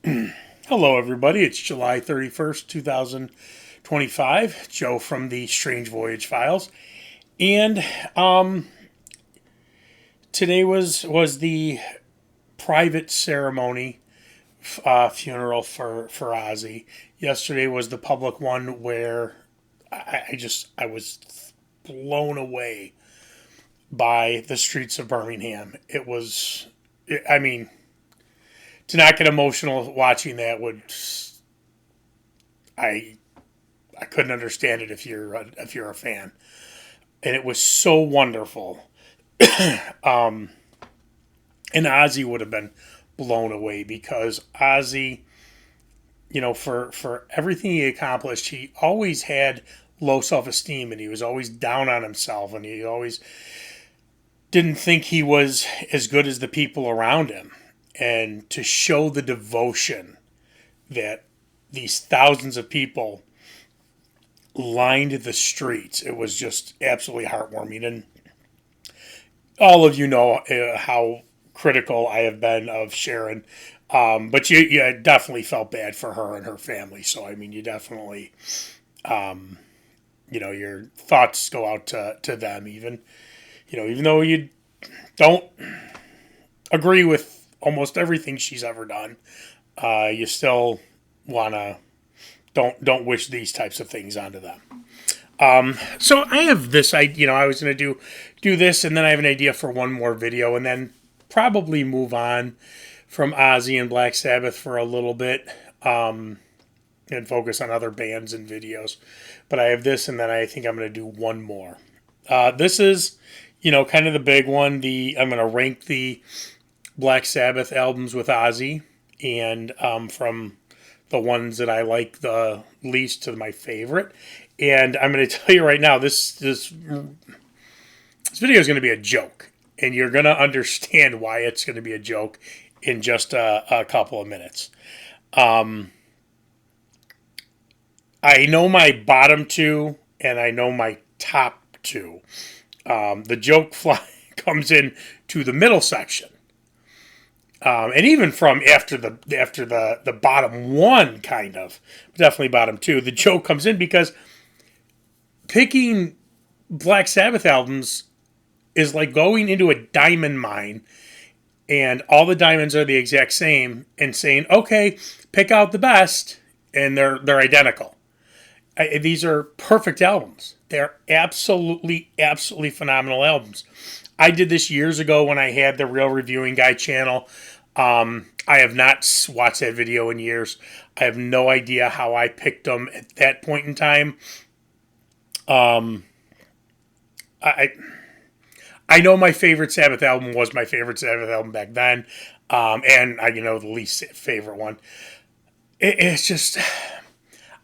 Hello, everybody. It's July 31st, 2025. Joe from the Strange Voyage Files. And today was the private ceremony funeral for Ozzy. Yesterday was the public one where I was blown away by the streets of Birmingham. I mean, to not get emotional watching that I I couldn't understand it if you're a fan, and it was so wonderful. And Ozzy would have been blown away because Ozzy, for everything he accomplished, he always had low self esteem and he was always down on himself and he always didn't think he was as good as the people around him. And to show the devotion that these thousands of people lined the streets, it was just absolutely heartwarming. And all of you know how critical I have been of Sharon. But you definitely felt bad for her and her family. So, I mean, you definitely, your thoughts go out to them, even though you don't agree with almost everything she's ever done, you still want to, don't wish these types of things onto them. So I have this idea, I was going to do this, and then I have an idea for one more video, and then probably move on from Ozzy and Black Sabbath for a little bit, and focus on other bands and videos. But I have this, and then I think I'm going to do one more. This is, kind of the big one. I'm going to rank the Black Sabbath albums with Ozzy, and from the ones that I like the least to my favorite. And I'm going to tell you right now, this video is going to be a joke, and you're going to understand why it's going to be a joke in just a couple of minutes. I know my bottom two, and I know my top two. The joke comes in to the middle section. And even from after the bottom one, kind of, definitely bottom two, the joke comes in because picking Black Sabbath albums is like going into a diamond mine and all the diamonds are the exact same and saying, okay, pick out the best, and they're identical. These are perfect albums. They're absolutely phenomenal albums. I did this years ago when I had the Real Reviewing Guy channel. I have not watched that video in years. I have no idea how I picked them at that point in time. I know my favorite Sabbath album was my favorite Sabbath album back then, and the least favorite one. It's just,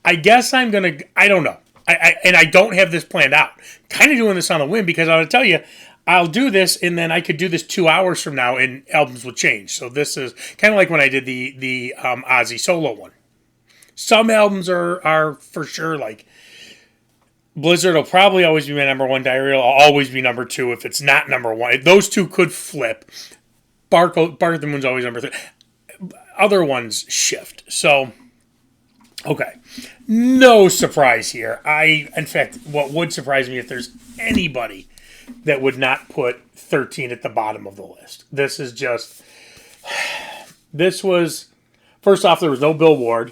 I guess I don't know. I don't have this planned out. Kind of doing this on a whim because I'm going to tell you, I'll do this and then I could do this 2 hours from now and albums will change. So this is kind of like when I did the Ozzy solo one. Some albums are for sure like Blizzard will probably always be my number one. Diarrhea will always be number two if it's not number one. Those two could flip. Bark the Moon's always number three. Other ones shift. So, okay. No surprise here. In fact, what would surprise me if there's anybody that would not put 13 at the bottom of the list. This was, first off, there was no Bill Ward,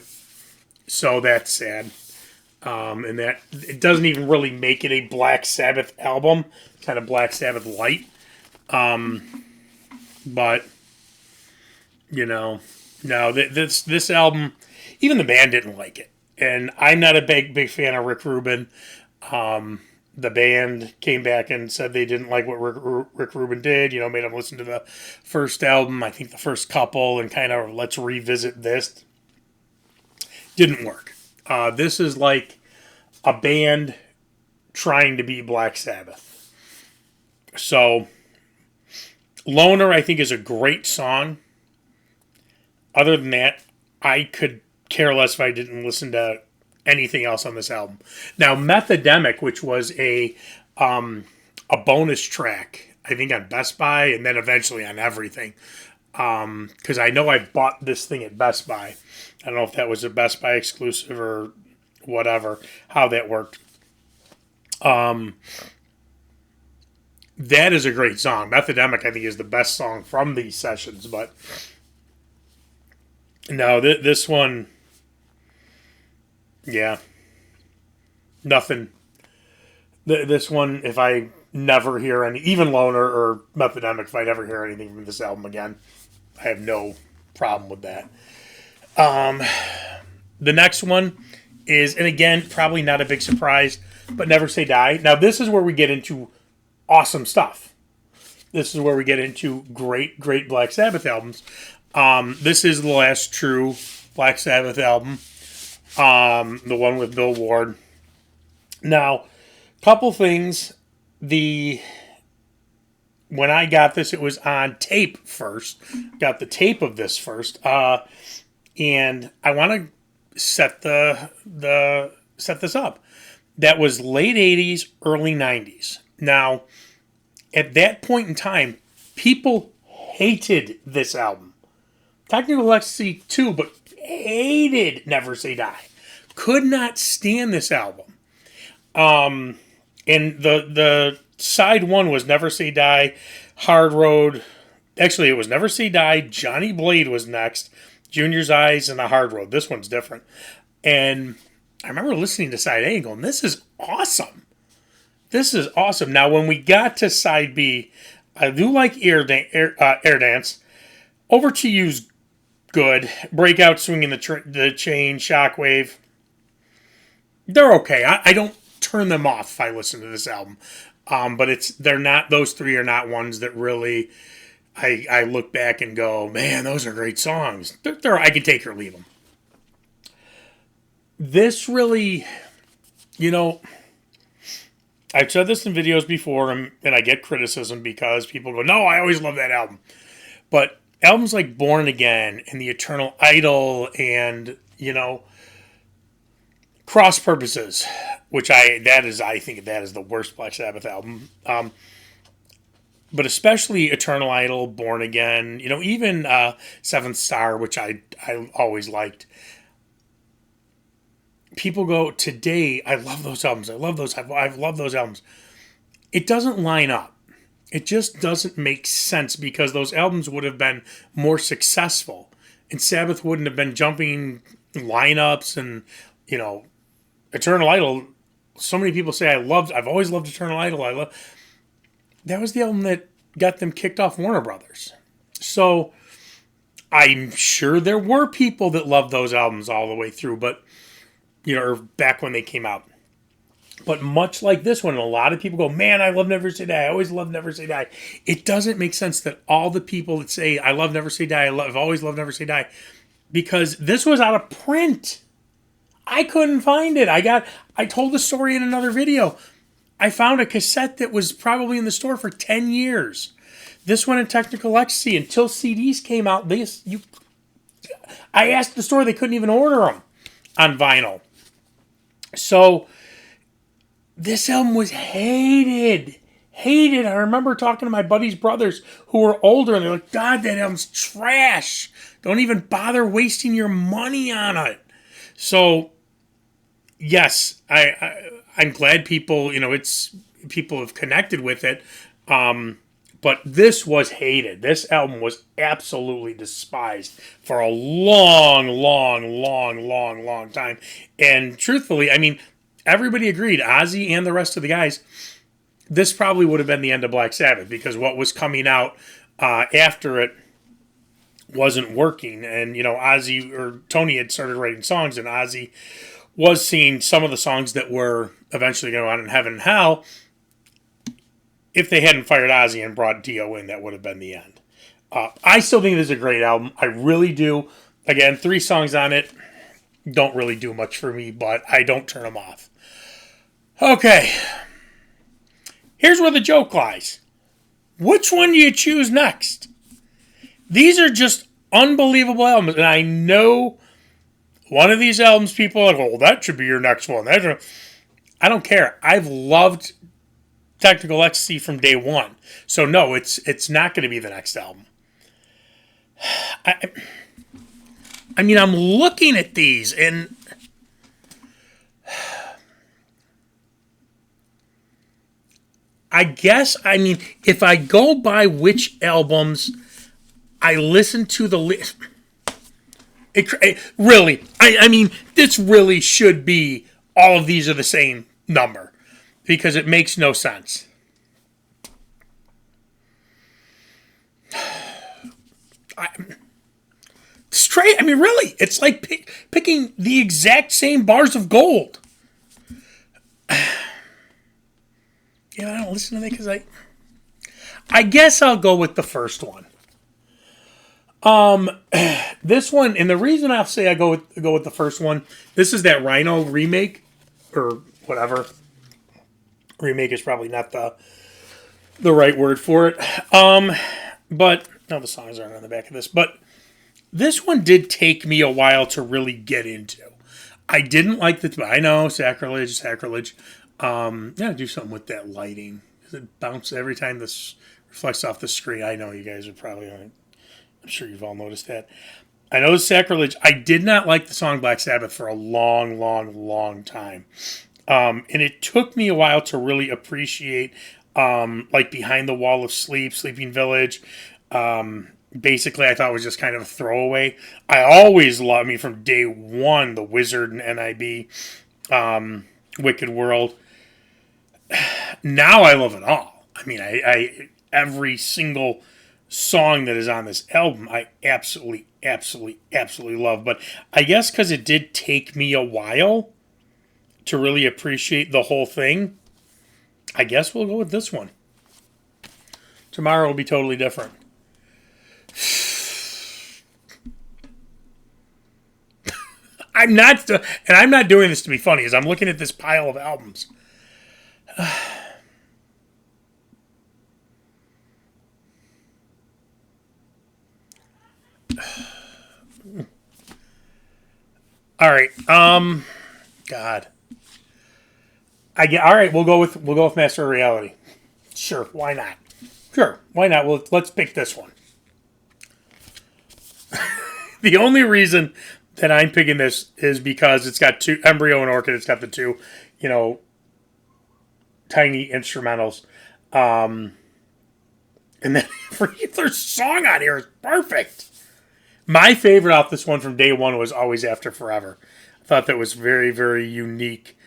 so that's sad. And that it doesn't even really make it a Black Sabbath album, kind of Black Sabbath light. But no, this album, even the band didn't like it, and I'm not a big fan of Rick Rubin. The band came back and said they didn't like what Rick Rubin did. Made them listen to the first album, I think the first couple, and kind of let's revisit this. Didn't work. This is like a band trying to be Black Sabbath. So, Loner, I think, is a great song. Other than that, I could care less if I didn't listen to anything else on this album. Now, Methodemic, which was a bonus track, I think on Best Buy and then eventually on everything, because I know I bought this thing at Best Buy. I don't know if that was a Best Buy exclusive or whatever, how that worked. That is a great song. Methodemic, I think, is the best song from these sessions. But no, this one, yeah, nothing. This one, if I never hear any, even Loner or Methodemic, if I never hear anything from this album again, I have no problem with that. The next one is, and again, probably not a big surprise, but Never Say Die. Now, this is where we get into awesome stuff. This is where we get into great, great Black Sabbath albums. This is the last true Black Sabbath album, the one with Bill Ward. Now, couple things. When I got this, it was on tape first. Got the tape of this first, and I want to set this up. That was late '80s, early '90s. Now, at that point in time, people hated this album. Technical Ecstasy too, but hated Never Say Die. Could not stand this album. And the side one was Never Say Die, Hard Road. Actually, it was Never Say Die, Johnny Blade was next, Junior's Eyes, and the Hard Road. This one's different. And I remember listening to side A and going, this is awesome. This is awesome. Now, when we got to side B, I do like Air Dance. Over to You's good. Breakout, Swinging the Chain, Shockwave. They're okay. I don't turn them off if I listen to this album. But they're not, those three are not ones that really I look back and go, man, those are great songs. I can take or leave them. This really, I've said this in videos before, and I get criticism because people go, no, I always love that album. But albums like Born Again and The Eternal Idol and, Cross Purposes, which I think that is the worst Black Sabbath album. But especially Eternal Idol, Born Again, even Seventh Star, which I always liked. People go, today, I love those albums. I love those albums. It doesn't line up. It just doesn't make sense because those albums would have been more successful. And Sabbath wouldn't have been jumping lineups and, Eternal Idol. So many people say I've always loved Eternal Idol. That was the album that got them kicked off Warner Brothers. So I'm sure there were people that loved those albums all the way through, but or back when they came out. But much like this one, a lot of people go, man, I love Never Say Die. I always love Never Say Die. It doesn't make sense that all the people that say, I love Never Say Die, I've always loved Never Say Die, because this was out of print. I couldn't find it. I told the story in another video. I found a cassette that was probably in the store for 10 years. This one in Technical Ecstasy, until CDs came out, I asked the store, they couldn't even order them on vinyl. So this album was hated. I remember talking to my buddy's brothers who were older, and they're like, God, that album's trash. Don't even bother wasting your money on it. So, yes, I'm glad people, people have connected with it. But this was hated. This album was absolutely despised for a long, long, long, long, long time. And truthfully, everybody agreed, Ozzy and the rest of the guys, this probably would have been the end of Black Sabbath because what was coming out after it wasn't working. And, Ozzy or Tony had started writing songs, and Ozzy was seeing some of the songs that were eventually going to go on in Heaven and Hell. If they hadn't fired Ozzy and brought Dio in, that would have been the end. I still think this is a great album. I really do. Again, 3 songs on it don't really do much for me, but I don't turn them off. Okay. Here's where the joke lies. Which one do you choose next? These are just unbelievable albums, and I know one of these albums people are like, well, that should be your next one. I don't care. I've loved Technical Ecstasy from day one. So no, it's not going to be the next album. I, I mean, I'm looking at these, and I guess, I mean, if I go by which albums I listen to the list, really, I mean, this really should be all of these are the same number because it makes no sense. I, straight, I mean, really, it's like picking the exact same bars of gold. You know, I don't listen to that because I guess I'll go with the first one. This one, and the reason I'll say I go with the first one, this is that Rhino remake or whatever. Remake is probably not the right word for it. But no, the songs aren't on the back of this. But this one did take me a while to really get into. I didn't like the. I know sacrilege, sacrilege. Gotta do something with that lighting. It bounces every time this reflects off the screen. I know you guys are probably on it. I'm sure you've all noticed that. I know it's sacrilege. I did not like the song Black Sabbath for a long, long, long time. And it took me a while to really appreciate, like Behind the Wall of Sleep, Sleeping Village. Basically, I thought it was just kind of a throwaway. I always loved, I mean, from day one, The Wizard and NIB, Wicked World. Now I love it all. I mean, I every single song that is on this album, I absolutely, absolutely, absolutely love. But I guess because it did take me a while to really appreciate the whole thing, I guess we'll go with this one. Tomorrow will be totally different. I'm not, and I'm not doing this to be funny, as I'm looking at this pile of albums. All right, God, I get. All right, we'll go with Master of Reality. Sure, why not? Sure, why not? Well, let's pick this one. The only reason that I'm picking this is because it's got two Embryo and Orchid. It's got the two, you know, tiny instrumentals. And then their song on here is perfect. My favorite off this one from day one was Always After Forever. I thought that was very, very unique.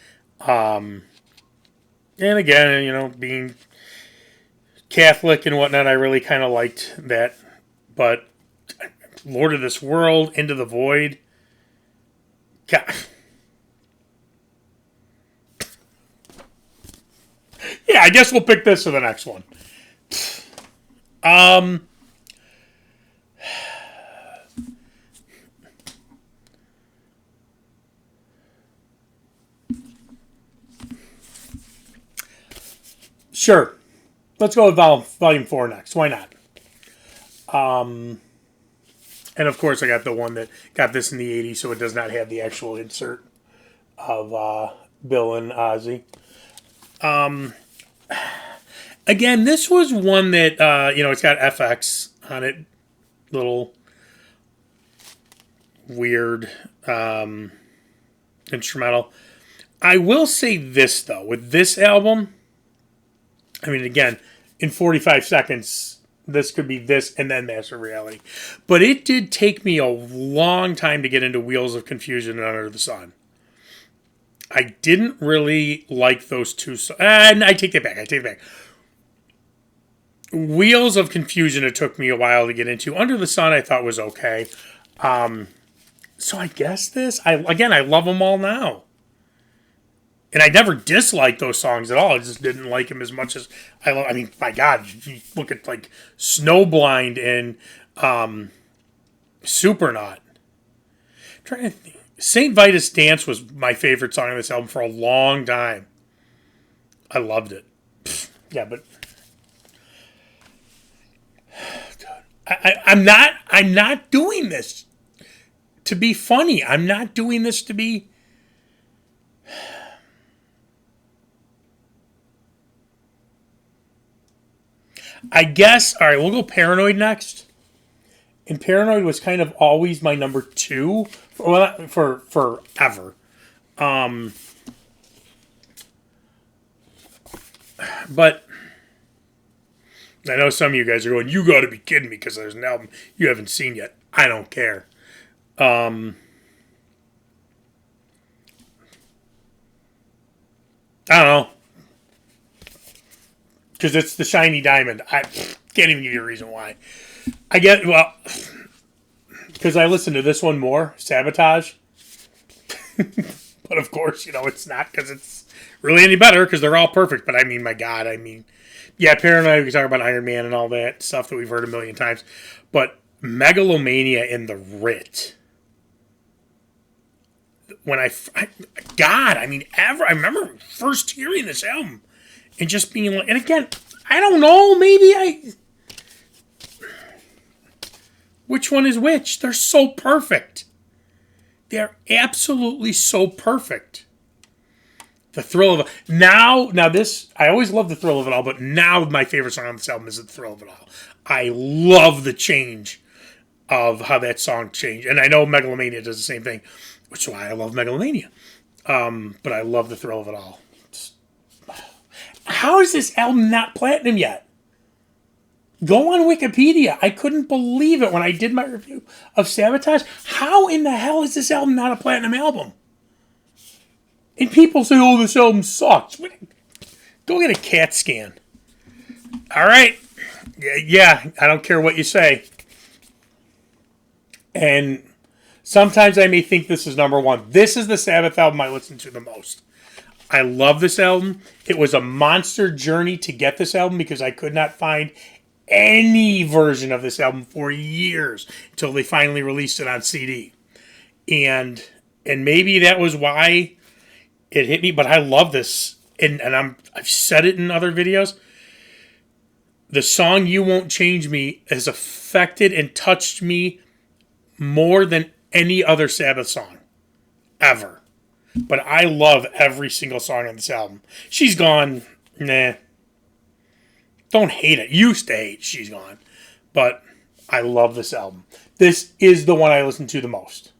And again, you know, being Catholic and whatnot, I really kind of liked that. But Lord of this World, Into the Void, God. Yeah, I guess we'll pick this for the next one. Um, sure. Let's go with volume 4 next. Why not? And of course, I got the one that got this in the 80s, so it does not have the actual insert of Bill and Ozzy. Again, this was one that, it's got FX on it. Little weird instrumental. I will say this, though. With this album, I mean, again, in 45 seconds, this could be this and then Master of Reality. But it did take me a long time to get into Wheels of Confusion and Under the Sun. I didn't really like those two songs. I take that back. Wheels of Confusion, it took me a while to get into. Under the Sun, I thought was okay. So I guess this, I love them all now. And I never disliked those songs at all. I just didn't like them as much as I love. I mean, my God, you look at like Snowblind and Supernaut. Trying to think. St. Vitus Dance was my favorite song on this album for a long time. I loved it. Yeah, but I'm not doing this to be funny. I'm not doing this to be. I guess. All right, we'll go Paranoid next, And Paranoid was kind of always my number two for forever. But I know some of you guys are going, you got to be kidding me because there's an album you haven't seen yet. I don't care. I don't know. Because it's the shiny diamond. I can't even give you a reason why. I get, well, because I listen to this one more, Sabotage. But of course, it's not because it's really any better because they're all perfect. But I mean, my God, yeah, Paranoid, we can talk about Iron Man and all that stuff that we've heard a million times. But Megalomania and the Writ. When I remember first hearing this album and just being like, and again, I don't know, which one is which? They're so perfect. They're absolutely so perfect. The thrill of it. Now this, I always love the thrill of it all, but now my favorite song on this album is the thrill of it all. I love the change of how that song changed. And I know Megalomania does the same thing, which is why I love Megalomania. But I love the thrill of it all. How is this album not platinum yet? Go on Wikipedia. I couldn't believe it when I did my review of Sabotage. How in the hell is this album not a platinum album? And people say, oh, this album sucks. Go get a CAT scan. All right. Yeah, I don't care what you say. And sometimes I may think this is number one. This is the Sabbath album I listen to the most. I love this album. It was a monster journey to get this album because I could not find any version of this album for years until they finally released it on CD. And maybe that was why it hit me, but I love this. And I've said it in other videos. The song You Won't Change Me has affected and touched me more than any other Sabbath song ever. But I love every single song on this album. She's Gone, nah. Don't hate it. Used to hate She's Gone. But I love this album. This is the one I listen to the most.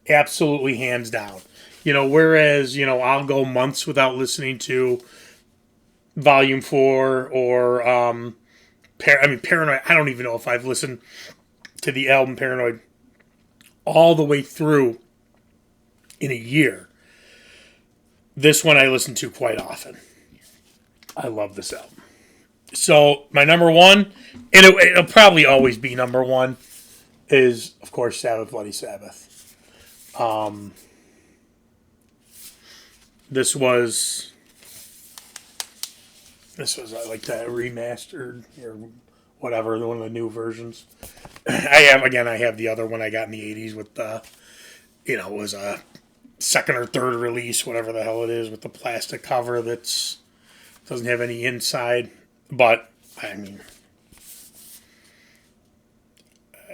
Absolutely hands down. Whereas, I'll go months without listening to Volume 4 or Paranoid. I don't even know if I've listened to the album Paranoid all the way through in a year. This one I listen to quite often. I love this album. So my number one, and it'll probably always be number one, is of course Sabbath, Bloody Sabbath. This was like the remastered or whatever, one of the new versions. I have the other one I got in the 80s with the, it was a second or third release, whatever the hell it is, with the plastic cover that's doesn't have any inside. But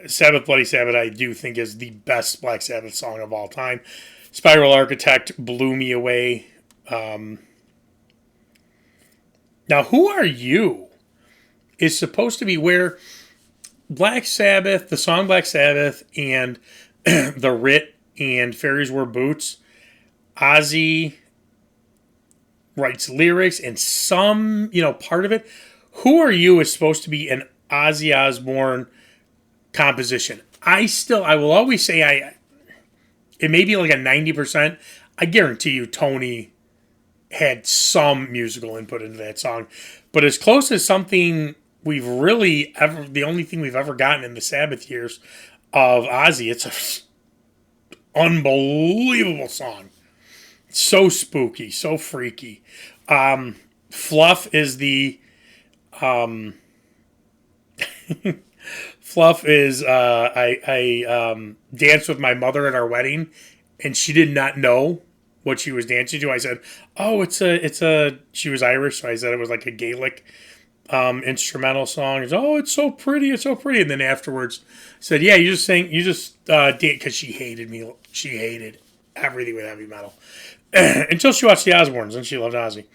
Sabbath, Bloody Sabbath, I do think is the best Black Sabbath song of all time. Spiral Architect blew me away. Now, Who Are You is supposed to be where Black Sabbath, the song Black Sabbath, and The Writ and Fairies Wear Boots, Ozzy writes lyrics and some, part of it. Who Are You is supposed to be an Ozzy Osbourne composition. I will always say it may be like a 90%. I guarantee you Tony had some musical input into that song. But as close as something we've really ever, the only thing we've ever gotten in the Sabbath years of Ozzy, it's an unbelievable song. So spooky, so freaky. Fluff is the Fluff is I danced with my mother at our wedding, and she did not know what she was dancing to. I said, "Oh, it's a." She was Irish, so I said it was like a Gaelic instrumental song. Oh, it's so pretty, it's so pretty. And then afterwards, I said, "Yeah, you just dance," because she hated me. She hated everything with heavy metal until she watched the Osbournes, and she loved Ozzy.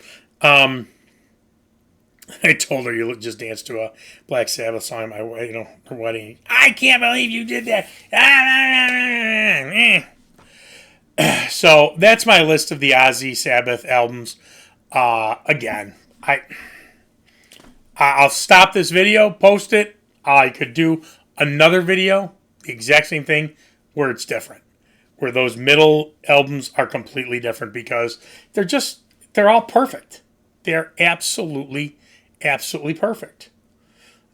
I told her you just danced to a Black Sabbath song at my her wedding. I can't believe you did that. So that's my list of the Ozzy Sabbath albums. Again, I'll stop this video, post it. I could do another video, the exact same thing, where it's different, where those middle albums are completely different because they're all perfect. They're absolutely perfect.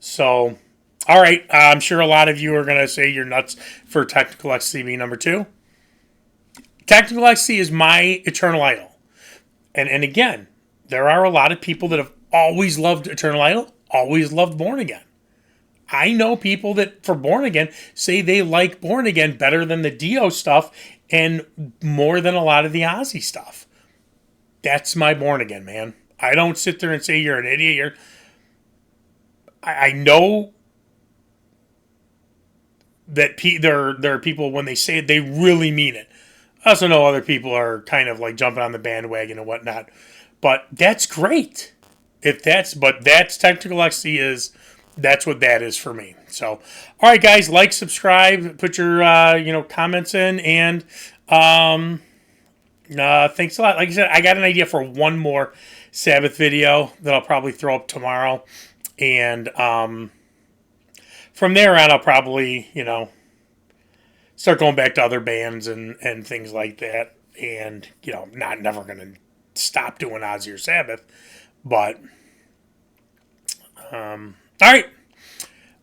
So, all right, I'm sure a lot of you are going to say you're nuts for Technical XCB number 2. Technical XC is my eternal idol. And again, there are a lot of people that have always loved Eternal Idol, always loved Born Again. I know people that, for Born Again, say they like Born Again better than the Dio stuff and more than a lot of the Ozzy stuff. That's my Born Again, man. I don't sit there and say you're an idiot. I know that there are people, when they say it, they really mean it. I also know other people are kind of like jumping on the bandwagon and whatnot. But that's great. But that's Technical XC that's what that is for me. So, all right, guys, like, subscribe, put your comments in, and thanks a lot. Like I said, I got an idea for one more Sabbath video that I'll probably throw up tomorrow, and from there on, I'll probably start going back to other bands and things like that, and never gonna stop doing Ozzy or Sabbath, but all right.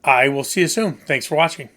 I will see you soon. Thanks for watching.